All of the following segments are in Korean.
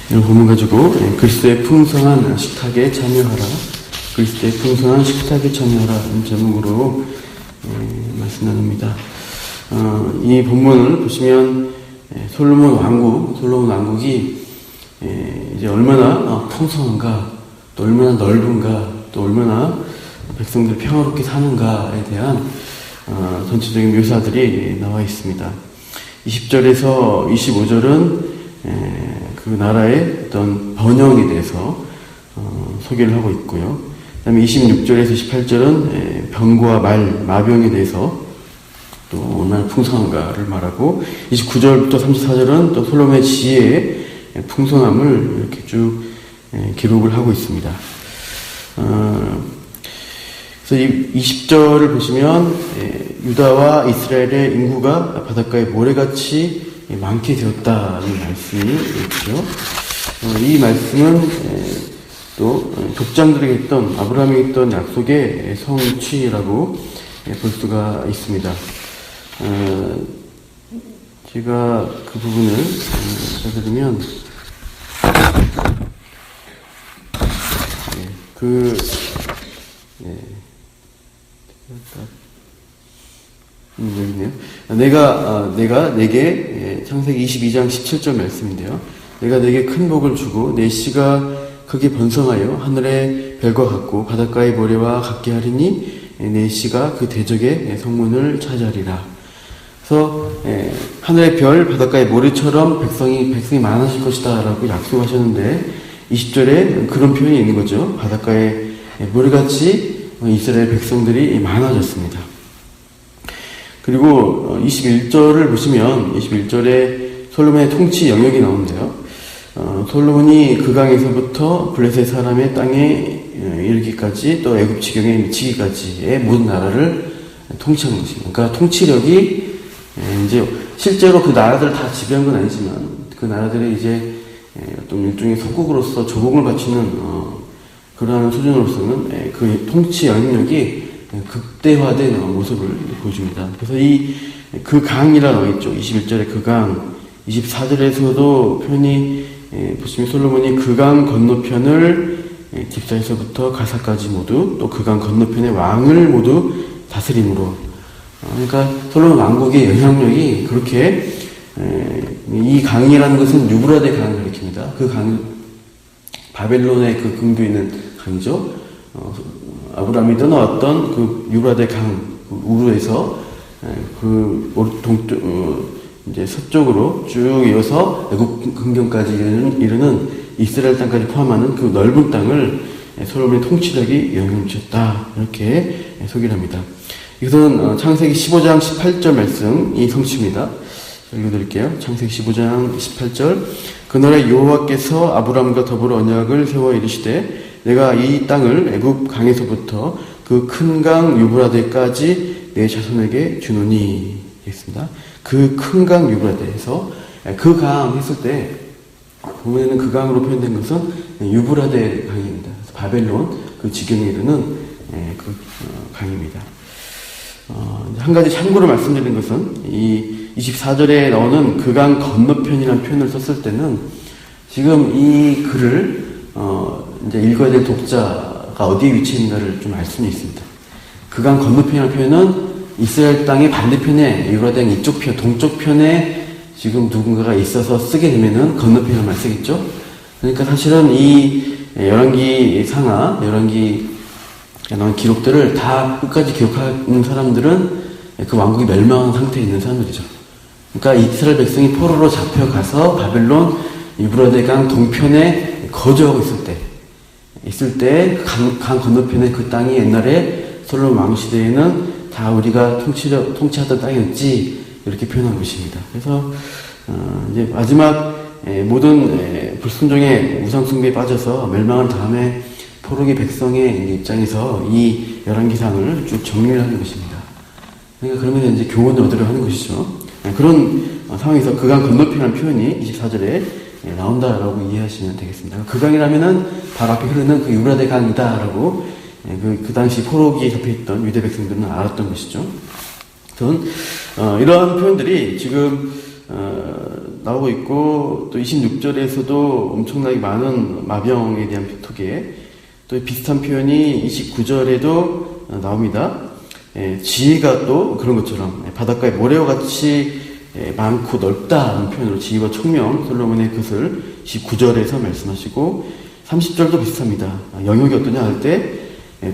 이런 본문 가지고 그리스도의 풍성한 식탁에 참여하라, 그리스도의 풍성한 식탁에 참여하라 이런 제목으로 말씀 나눕니다. 이 본문을 보시면 솔로몬 왕국이 이제 얼마나 풍성한가, 또 얼마나 넓은가, 또 얼마나 백성들이 평화롭게 사는가에 대한 전체적인 묘사들이 나와 있습니다. 20절에서 25절은 그 나라의 어떤 번영에 대해서 소개를 하고 있고요. 그 다음에 26절에서 28절은 병과 마병에 대해서 또 얼마나 풍성한가를 말하고, 29절부터 34절은 또 솔로몬의 지혜의 풍성함을 이렇게 쭉 기록을 하고 있습니다. 그래서 이 20절을 보시면 유다와 이스라엘의 인구가 바닷가에 모래같이 많게 되었다는 말씀이 있죠. 이 말씀은 또 족장들에게 했던, 아브라함이 했던 약속의 성취라고 볼 수가 있습니다. 제가 그 부분을 읽어드리면, 여기 있네요. 내가 내게, 창세기 22장 17절 말씀인데요. 내가 내게 큰 복을 주고 내 씨가 크게 번성하여 하늘의 별과 같고 바닷가의 모래와 같게 하리니 내 씨가 그 대적의 성문을 차지하리라. 그래서 하늘의 별, 바닷가의 모래처럼 백성이 많아질 것이다 라고 약속하셨는데, 20절에 그런 표현이 있는 거죠. 바닷가의 모래같이 이스라엘 백성들이 많아졌습니다. 그리고 21절을 보시면 21절에 솔로몬의 통치 영역이 나오는데요. 솔로몬이 그 강에서부터 블레셋 사람의 땅에 이르기까지, 또 애굽 지경에 미치기까지의 모든 나라를 통치하는 것입니다. 그러니까 통치력이 이제 실제로 그 나라들을 다 지배한 건 아니지만, 그 나라들이 이제 어떤 일종의 속국으로서 조공을 바치는 그러한 수준으로서는 그 통치 영역이 극대화된 모습을 보여줍니다. 그래서 그 강이라 나와 있죠. 21절에 그 강, 24절에서도 표현이 보시면 솔로몬이 그 강 건너편을 딥사에서부터 가사까지 모두, 또 그 강 건너편의 왕을 모두 다스림으로, 그러니까 솔로몬 왕국의 영향력이 그렇게, 이 강이라는 것은 유브라데 강을 가리킵니다. 그 강은 바벨론의 그 근교에 있는 강이죠. 아브라함이 떠나왔던 그 유브라데 강 우르에서 이제 서쪽으로 쭉 이어서 애굽 근경까지 이르는 이스라엘 땅까지 포함하는 그 넓은 땅을 솔로몬의 통치력이 영향을 미쳤다, 이렇게 소개를 합니다. 이것은 창세기 15장 18절 말씀이 성취입니다. 읽어드릴게요. 창세기 15장 18절. 그날에 여호와께서 아브라함과 더불어 언약을 세워 이르시되 내가 이 땅을 애굽 강에서부터 그 큰 강 유브라데까지 내 자손에게 주노니 했습니다. 그 큰 강 유브라데에서, 그 강 했을 때 보면은 그 강으로 표현된 것은 유브라데 강입니다. 바벨론 그 지경에 이르는 그 강입니다. 한 가지 참고로 말씀드린 것은 이 24절에 나오는 그 강 건너편이라는 표현을 썼을 때는 지금 이 글을 이제 읽어야 될 독자가 어디에 위치해 있는가를 좀 알 수는 있습니다. 그 강 건너편이라는 표현은 이스라엘 땅의 반대편에, 유브라데 강 이쪽 편, 동쪽 편에 지금 누군가가 있어서 쓰게 되면은 건너편이라는 말 쓰겠죠? 그러니까 사실은 이 열왕기 상하, 열왕기 나온 기록들을 다 끝까지 기록하는 사람들은 그 왕국이 멸망한 상태에 있는 사람들이죠. 그러니까 이스라엘 백성이 포로로 잡혀가서 바벨론 유브라데 강 동편에 거주하고 있을 때 강 건너편에 그 땅이 옛날에 솔로몬 왕 시대에는 다 우리가 통치하던 땅이었지, 이렇게 표현한 것입니다. 그래서 이제 마지막 모든 불순종의 우상숭배에 빠져서 멸망한 다음에 포로기 백성의 입장에서 이 열왕기상을 쭉 정리를 하는 것입니다. 그러니까 그러면 이제 교훈을 얻으려 하는 것이죠. 그런 상황에서 그 강 건너편이라는 표현이 24절에 나온다라고 이해하시면 되겠습니다. 그 강이라면은 바로 앞에 흐르는 그 유브라데 강이다라고 그 당시 포로기에 잡혀있던 유대 백성들은 알았던 것이죠. 이러한 표현들이 지금 나오고 있고, 또 26절에서도 엄청나게 많은 마병에 대한 토계, 또 비슷한 표현이 29절에도 나옵니다. 지혜가 또 그런 것처럼 바닷가의 모래와 같이 많고 넓다는 표현으로 지혜와 총명, 솔로몬의 것을 19절에서 말씀하시고, 30절도 비슷합니다. 영역이 어떠냐 할 때,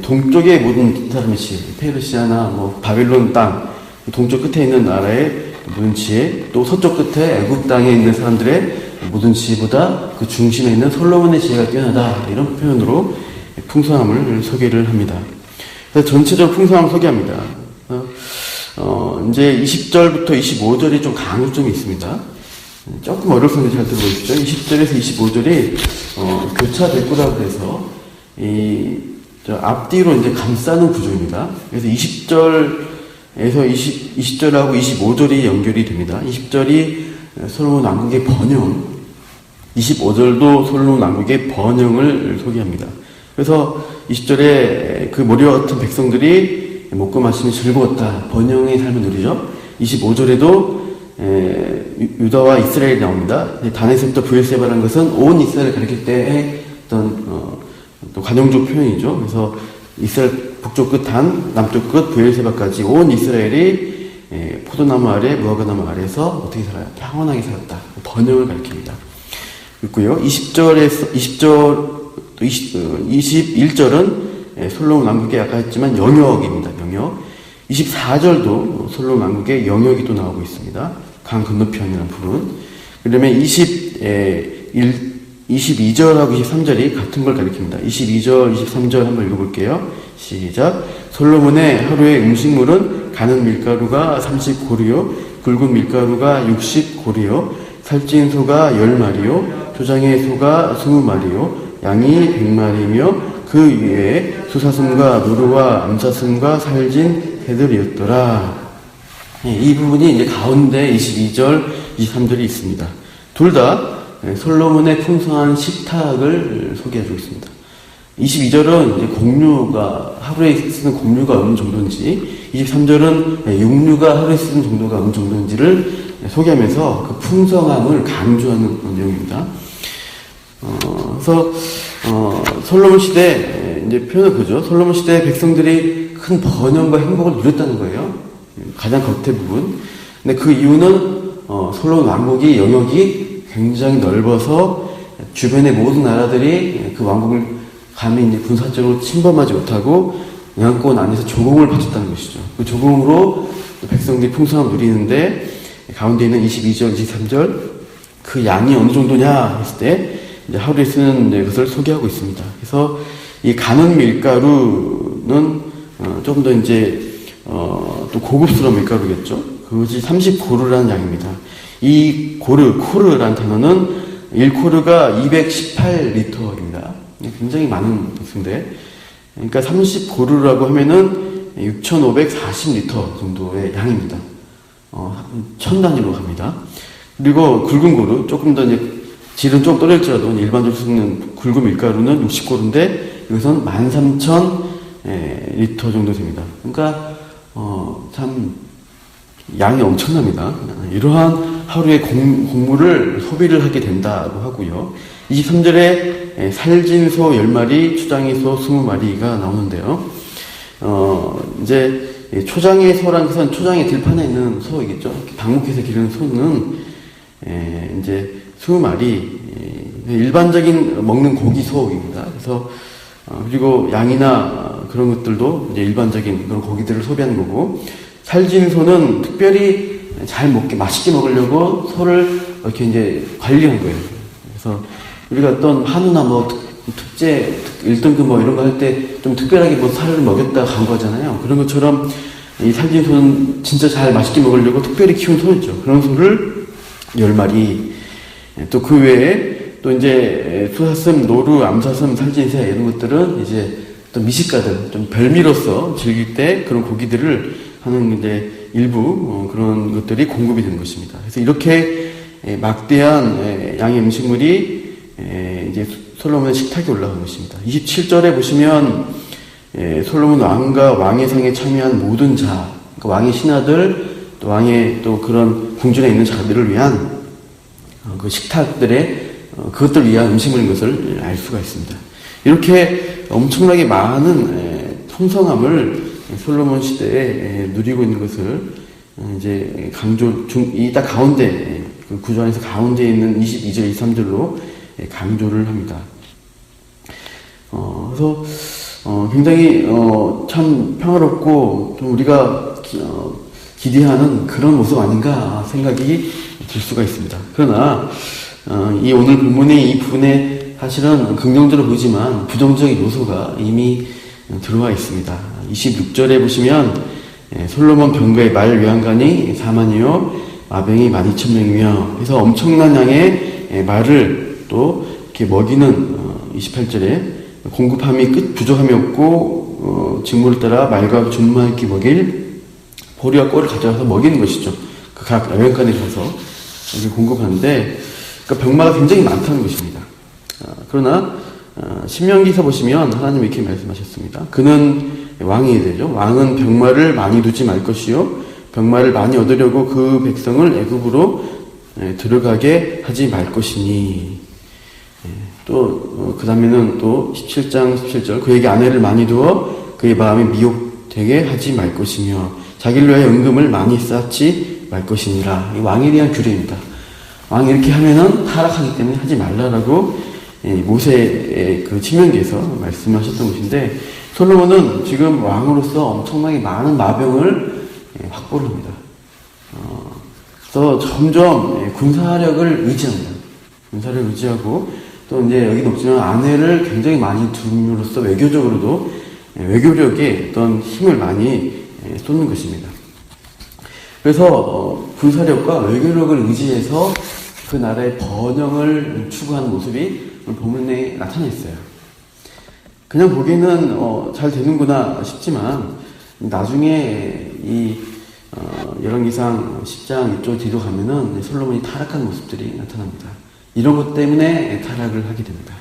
동쪽의 모든 사람의 지혜, 페르시아나 뭐 바빌론 땅, 동쪽 끝에 있는 나라의 모든 지혜, 또 서쪽 끝에 애굽 땅에 있는 사람들의 모든 지혜보다 그 중심에 있는 솔로몬의 지혜가 뛰어나다, 이런 표현으로 풍성함을 소개를 합니다. 그래서 전체적으로 풍성함을 소개합니다. 이제 20절부터 25절이 좀 강조점이 있습니다. 조금 어려울 텐데 잘 들어보십시오. 20절에서 25절이 교차될 거라고 해서 앞뒤로 이제 감싸는 구조입니다. 그래서 20절에서 20절하고 25절이 연결이 됩니다. 20절이 솔로몬 왕국의 번영, 25절도 솔로몬 왕국의 번영을 소개합니다. 그래서 20절에 그 모래와 같은 백성들이 먹고 마시며 즐거웠다, 번영의 삶을 누리죠. 25절에도 유다와 이스라엘이 나옵니다. 단에서부터 브엘세바라는 것은 온 이스라엘을 가리킬 때의 어떤 또 관용적 표현이죠. 그래서 이스라엘 북쪽 끝 단, 남쪽 끝 브엘세바까지 온 이스라엘이 포도나무 아래, 무화과나무 아래에서 어떻게 살아요? 평온하게 살았다. 번영을 가리킵니다. 있고요. 21절은 솔로몬 왕국의 아까 했지만 영역입니다. 영역. 24절도 솔로몬 왕국의 영역이 또 나오고 있습니다. 강 건너편이라는 부분. 그다음에 22절하고 23절이 같은 걸 가리킵니다. 22절, 23절 한번 읽어볼게요. 시작. 솔로몬의 하루의 음식물은 가는 밀가루가 30고리요, 굵은 밀가루가 60고리요, 살찐 소가 10마리요, 초장의 소가 20마리요, 양이 100마리며 그 위에 수사슴과 누르와 암사슴과 살진 새들이었더라. 이 부분이 이제 가운데 22절, 23절이 있습니다. 둘 다 솔로몬의 풍성한 식탁을 소개해주고 있습니다. 22절은 이제 곡류가, 하루에 쓰는 곡류가 어느 정도인지, 23절은 육류가 하루에 쓰는 정도가 어느 정도인지를 소개하면서 그 풍성함을 강조하는 내용입니다. 그래서, 솔로몬 시대, 이제 표현을 보죠. 솔로몬 시대 백성들이 큰 번영과 행복을 누렸다는 거예요. 가장 겉에 부분. 근데 그 이유는, 솔로몬 왕국이 영역이 굉장히 넓어서 주변의 모든 나라들이 그 왕국을 감히 이제 군사적으로 침범하지 못하고 영향권 안에서 조공을 바쳤다는 것이죠. 그 조공으로 백성들이 풍성함을 누리는데 가운데 있는 22절, 23절 그 양이 어느 정도냐 했을 때 이제 하루에 쓰는 것을 소개하고 있습니다. 그래서 이 가는 밀가루는 조금 더 이제 또 고급스러운 밀가루겠죠. 그것이 30고르라는 양입니다. 이 코르라는 단어는 1코르가 218리터입니다. 굉장히 많은 것인데, 그러니까 30고르라고 하면은 6540리터 정도의 양입니다. 1000단위로 갑니다. 그리고 굵은 고르, 조금 더 이제 질은 좀 떨어질지라도 일반적으로 쓰는 굵은 밀가루는 60고르인데, 이것은 13000리터 정도 됩니다. 그러니까, 참, 양이 엄청납니다. 이러한 하루의 곡물을 소비를 하게 된다고 하고요. 23절에 살진소 10마리, 초장의 소 20마리가 나오는데요. 이제 초장의 소라는 것은 초장의 들판에 있는 소이겠죠. 방목해서 기르는 소는 이제 20마리, 일반적인 먹는 고기 소입니다. 그래서 그리고 양이나 그런 것들도 이제 일반적인 그런 고기들을 소비하는 거고, 살진 소는 특별히 잘 먹게, 맛있게 먹으려고 소를 이렇게 이제 관리한 거예요. 그래서 우리가 어떤 한우나 뭐 특제, 1등급 뭐 이런 거 할 때 좀 특별하게 뭐 살을 먹였다 간 거잖아요. 그런 것처럼 이 살진 소는 진짜 잘 맛있게 먹으려고 특별히 키운 소였죠. 그런 소를 10마리. 또 그 외에 또 이제 수사슴, 노루, 암사슴, 살진새 이런 것들은 이제 또 미식가들, 좀 별미로서 즐길 때 그런 고기들을 하는 이제 일부 그런 것들이 공급이 되는 것입니다. 그래서 이렇게 막대한 양의 음식물이 이제 솔로몬의 식탁에 올라간 것입니다. 27절에 보시면 솔로몬 왕과 왕의 상에 참여한 모든 자, 그러니까 왕의 신하들, 또 왕의 또 그런 궁전에 있는 자들을 위한 그 식탁들에 그것들을 위한 음식물인 것을 알 수가 있습니다. 이렇게 엄청나게 많은 풍성함을 솔로몬 시대에 누리고 있는 것을 이제 딱 가운데, 그 구조 안에서 가운데 있는 22절, 23절로 강조를 합니다. 그래서 굉장히 참 평화롭고 좀 우리가 기대하는 그런 모습 아닌가 생각이 들 수가 있습니다. 그러나 이 오늘 본문의 이 부분에 사실은 긍정적으로 보이지만 부정적인 요소가 이미 들어와 있습니다. 26절에 보시면 솔로몬 병거의 말 외양간이 4만이요 마병이 12,000명이며 그래서 엄청난 양의 말을 또 이렇게 먹이는 28절에 공급함이 부족함이 없고 직무를 따라 말과 준말기 먹일 보리와 꼴을 가져와서 먹이는 것이죠. 그 각 외양간에 가서 이렇게 공급하는데 그러니까 병마가 굉장히 많다는 것입니다. 그러나 신명기에서 보시면 하나님 이렇게 말씀하셨습니다. 그는 왕이 되죠. 왕은 병마를 많이 두지 말 것이요 병마를 많이 얻으려고 그 백성을 애굽으로 들어가게 하지 말 것이니 또 그 다음에는 또 17장 17절 그에게 아내를 많이 두어 그의 마음이 미혹되게 하지 말 것이며 자기를 위하여 은금을 많이 쌓지 말 것이니라. 이 왕에 대한 규례입니다. 왕이 이렇게 하면은 타락하기 때문에 하지 말라라고 모세의 그 치명기에서 말씀하셨던 것인데 솔로몬은 지금 왕으로서 엄청나게 많은 마병을 확보를 합니다. 그래서 점점 군사력을 의지합니다. 군사력을 의지하고 또 이제 여기는 없지만 아내를 굉장히 많이 둠으로써 외교적으로도 외교력에 어떤 힘을 많이 쏟는 것입니다. 그래서 군사력과 외교력을 의지해서 그 나라의 번영을 추구하는 모습이 본문에 나타나 있어요. 그냥 보기에는 잘 되는구나 싶지만 나중에 이 열왕기상 10장 이쪽 뒤로 가면은 솔로몬이 타락한 모습들이 나타납니다. 이런 것 때문에 타락을 하게 됩니다.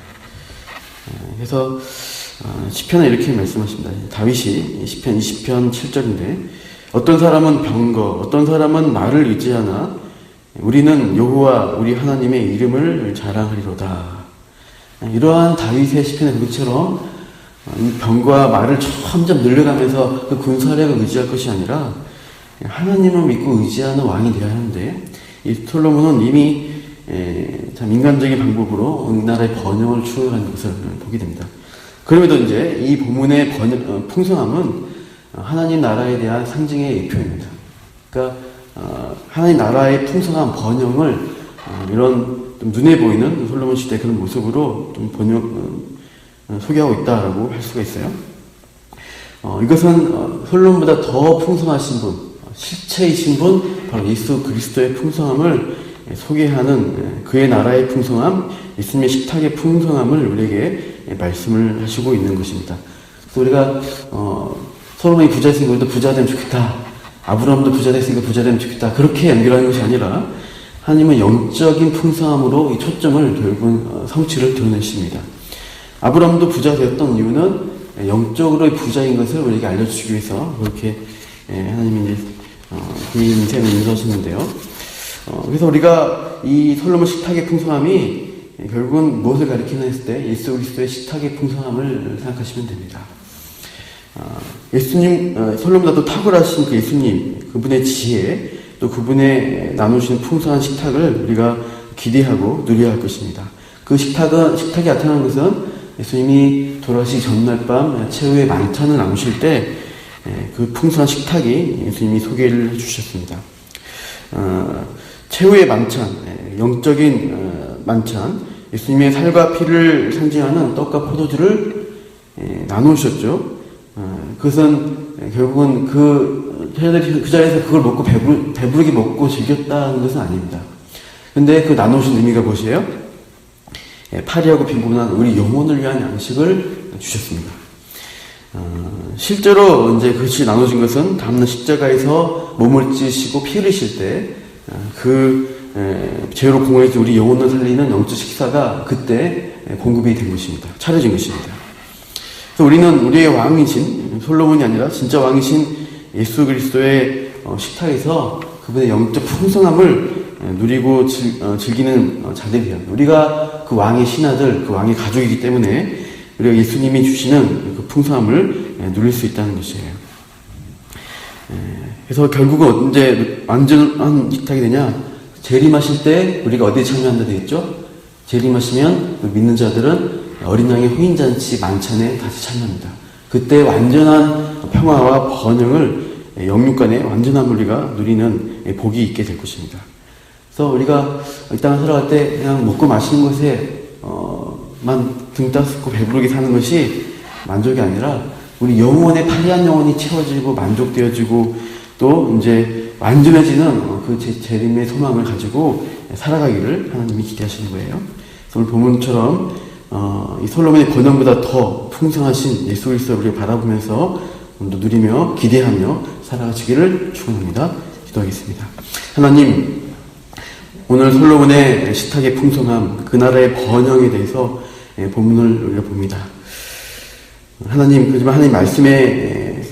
그래서 시편에 이렇게 말씀하십니다. 다윗이 시편 20편 7절인데 어떤 사람은 병거, 어떤 사람은 말을 의지하나 우리는 여호와 우리 하나님의 이름을 자랑하리로다. 이러한 다윗의 시편의 고백처럼 이 병과 말을 점점 늘려가면서 그 군사력을 의지할 것이 아니라 하나님을 믿고 의지하는 왕이 되어야 하는데 이 솔로몬은 이미 참 인간적인 방법으로 이 나라의 번영을 추구하는 것을 보게 됩니다. 그럼에도 이제 이 본문의 풍성함은 하나님 나라에 대한 상징의 표현입니다. 그러니까 하나님 나라의 풍성한 번영을 이런 좀 눈에 보이는 솔로몬 시대 그런 모습으로 좀 소개하고 있다라고 할 수가 있어요. 이것은 솔로몬보다 더 풍성하신 분, 실체이신 분, 바로 예수 그리스도의 풍성함을 소개하는 그의 나라의 풍성함, 예수님의 식탁의 풍성함을 우리에게 말씀을 하시고 있는 것입니다. 그래서 우리가 솔로몬이 부자 됐으니까 우리도 부자 되면 좋겠다. 아브라함도 부자 됐으니까 부자 되면 좋겠다. 그렇게 연결하는 것이 아니라 하나님은 영적인 풍성함으로 이 초점을 결국은 성취를 드러내십니다. 아브라함도 부자 되었던 이유는 영적으로의 부자인 것을 우리에게 알려주시기 위해서 그렇게 하나님이 이제 그 인생을 인도하시는데요. 그래서 우리가 이 솔로몬 식탁의 풍성함이 결국은 무엇을 가리키나 했을 때 예수 그리스도의 식탁의 풍성함을 생각하시면 됩니다. 예수님, 솔로몬보다 또 탁월하신 그 예수님, 그분의 지혜, 또 그분의 나누시는 풍성한 식탁을 우리가 기대하고 누려야 할 것입니다. 그 식탁이 나타나는 것은 예수님이 돌아가시기 전날 밤 최후의 만찬을 나누실 때 그 풍성한 식탁이 예수님이 소개를 해주셨습니다. 최후의 만찬, 영적인 만찬, 예수님의 살과 피를 상징하는 떡과 포도주를 나누셨죠. 그것은 결국은 그 자리에서 그걸 먹고 배부르게 먹고 즐겼다는 것은 아닙니다. 근데 그 나누신 의미가 무엇이에요? 파리하고 빈곤한 우리 영혼을 위한 양식을 주셨습니다. 실제로 이제 그것이 나눠진 것은 다음날 십자가에서 몸을 찢으시고 피 흘리실 때 죄로 공허해진 우리 영혼을 살리는 영적 식사가 그때 공급이 된 것입니다. 차려진 것입니다. 그래서 우리는 우리의 왕이신 솔로몬이 아니라 진짜 왕이신 예수 그리스도의 식탁에서 그분의 영적 풍성함을 누리고 즐기는 자들이에요. 우리가 그 왕의 신하들, 그 왕의 가족이기 때문에 우리가 예수님이 주시는 그 풍성함을 누릴 수 있다는 것이에요. 그래서 결국은 언제 완전한 식탁이 되냐? 재림하실 때 우리가 어디에 참여한다 되겠죠? 재림하시면 믿는 자들은 어린 양의 혼인잔치 만찬에 다시 참여합니다. 그때 완전한 평화와 번영을 영육간의 완전한 우리가 누리는 복이 있게 될 것입니다. 그래서 우리가 이 땅을 살아갈 때 그냥 먹고 마시는 것에 만 등 따스고 배부르게 사는 것이 만족이 아니라 우리 영혼의 파리한 영혼이 채워지고 만족되어지고 또 이제 완전해지는 그 재림의 소망을 가지고 살아가기를 하나님이 기대하시는 거예요. 그래서 오늘 본문처럼 이 솔로몬의 번영보다 더 풍성하신 예수 그리스도를 우리가 바라보면서 오늘도 누리며 기대하며 살아가시기를 축원합니다. 기도하겠습니다. 하나님, 오늘 솔로몬의 식탁의 풍성함, 그 나라의 번영에 대해서 본문을 우리가 봅니다. 하나님, 그렇지만 하나님 말씀의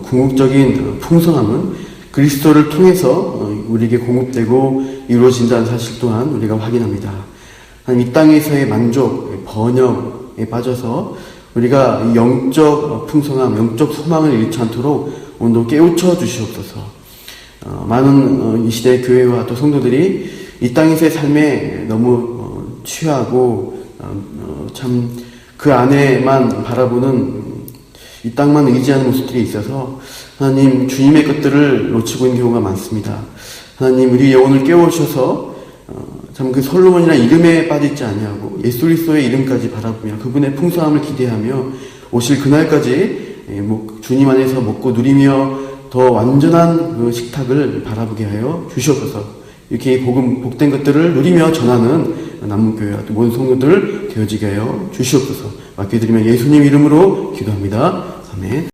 궁극적인 풍성함은 그리스도를 통해서 우리에게 공급되고 이루어진다는 사실 또한 우리가 확인합니다. 하나님, 이 땅에서의 만족, 번영에 빠져서 우리가 영적 풍성함, 영적 소망을 잃지 않도록 오늘도 깨우쳐 주시옵소서. 많은 이 시대의 교회와 또 성도들이 이 땅에서의 삶에 너무 취하고 참 그 안에만 바라보는 이 땅만 의지하는 모습들이 있어서 하나님, 주님의 것들을 놓치고 있는 경우가 많습니다. 하나님, 우리 영혼을 깨워주셔서 참 그 솔로몬이라는 이름에 빠지지 아니하고 예수 그리스도의 이름까지 바라보며 그분의 풍성함을 기대하며 오실 그날까지 주님 안에서 먹고 누리며 더 완전한 그 식탁을 바라보게 하여 주시옵소서. 이렇게 복된 것들을 누리며 전하는 남문교회와 또 모든 성도들 되어지게 하여 주시옵소서. 맡겨드리며 예수님 이름으로 기도합니다. 아멘.